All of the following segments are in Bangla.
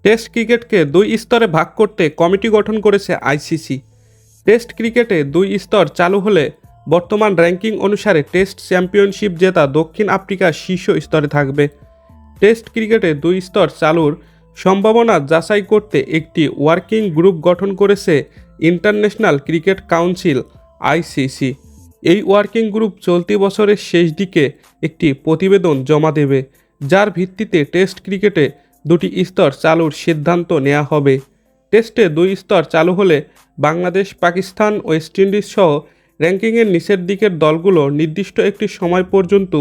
টেস্ট ক্রিকেটকে দুই স্তরে ভাগ করতে কমিটি গঠন করেছে আইসিসি। টেস্ট ক্রিকেটে দুই স্তর চালু হলে বর্তমান র্যাঙ্কিং অনুসারে টেস্ট চ্যাম্পিয়নশিপ জেতা দক্ষিণ আফ্রিকা শীর্ষ স্তরে থাকবে। টেস্ট ক্রিকেটে দুই স্তর চালুর সম্ভাবনা যাচাই করতে একটি ওয়ার্কিং গ্রুপ গঠন করেছে ইন্টারন্যাশনাল ক্রিকেট কাউন্সিল আইসিসি। এই ওয়ার্কিং গ্রুপ চলতি বছরের শেষ দিকে একটি প্রতিবেদন জমা দেবে, যার ভিত্তিতে টেস্ট ক্রিকেটে দুটি স্তর চালুর সিদ্ধান্ত নেওয়া হবে। টেস্টে দুই স্তর চালু হলে বাংলাদেশ, পাকিস্তান, ওয়েস্ট ইন্ডিজ সহ র্যাঙ্কিংয়ের নিচের দিকের দলগুলো নির্দিষ্ট একটি সময় পর্যন্ত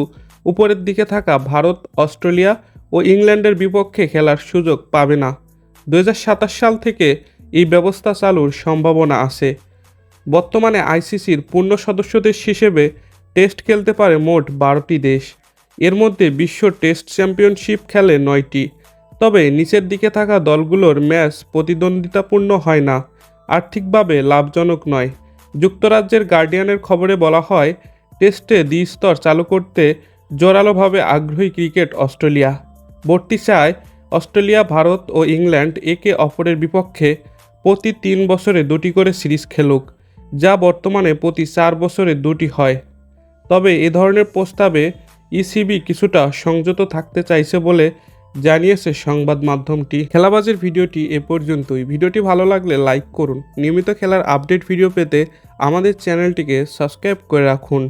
উপরের দিকে থাকা ভারত, অস্ট্রেলিয়া ও ইংল্যান্ডের বিপক্ষে খেলার সুযোগ পাবে না। 2027 সাল থেকে এই ব্যবস্থা চালুর সম্ভাবনা আছে। বর্তমানে আইসিসির পূর্ণ সদস্য দেশ হিসেবে টেস্ট খেলতে পারে মোট 12টি দেশ। এর মধ্যে বিশ্ব টেস্ট চ্যাম্পিয়নশিপ খেলে 9টি। তবে নিচের দিকে থাকা দলগুলোর ম্যাচ প্রতিদ্বন্দ্বিতাপূর্ণ হয় না, আর্থিকভাবে লাভজনক নয়। যুক্তরাজ্যের গার্ডিয়ানের খবরে বলা হয়, টেস্টে দ্বি-স্তর চালু করতে জোরালোভাবে আগ্রহী ক্রিকেট অস্ট্রেলিয়া। বর্তি চায় অস্ট্রেলিয়া, ভারত ও ইংল্যান্ড একে অপরের বিপক্ষে প্রতি 3 বছরে 2টি করে সিরিজ খেলুক, যা বর্তমানে প্রতি 4 বছরে 2টি হয়। তবে এ ধরনের প্রস্তাবে ইসিবি কিছুটা সংযত থাকতে চাইছে বলে জানিয়েছে সংবাদ মাধ্যমটি। খেলাবাজের ভিডিওটি এ পর্যন্তই। ভিডিওটি ভালো লাগলে লাইক করুন। নিয়মিত খেলার আপডেট ভিডিও পেতে আমাদের চ্যানেলটিকে সাবস্ক্রাইব করে রাখুন।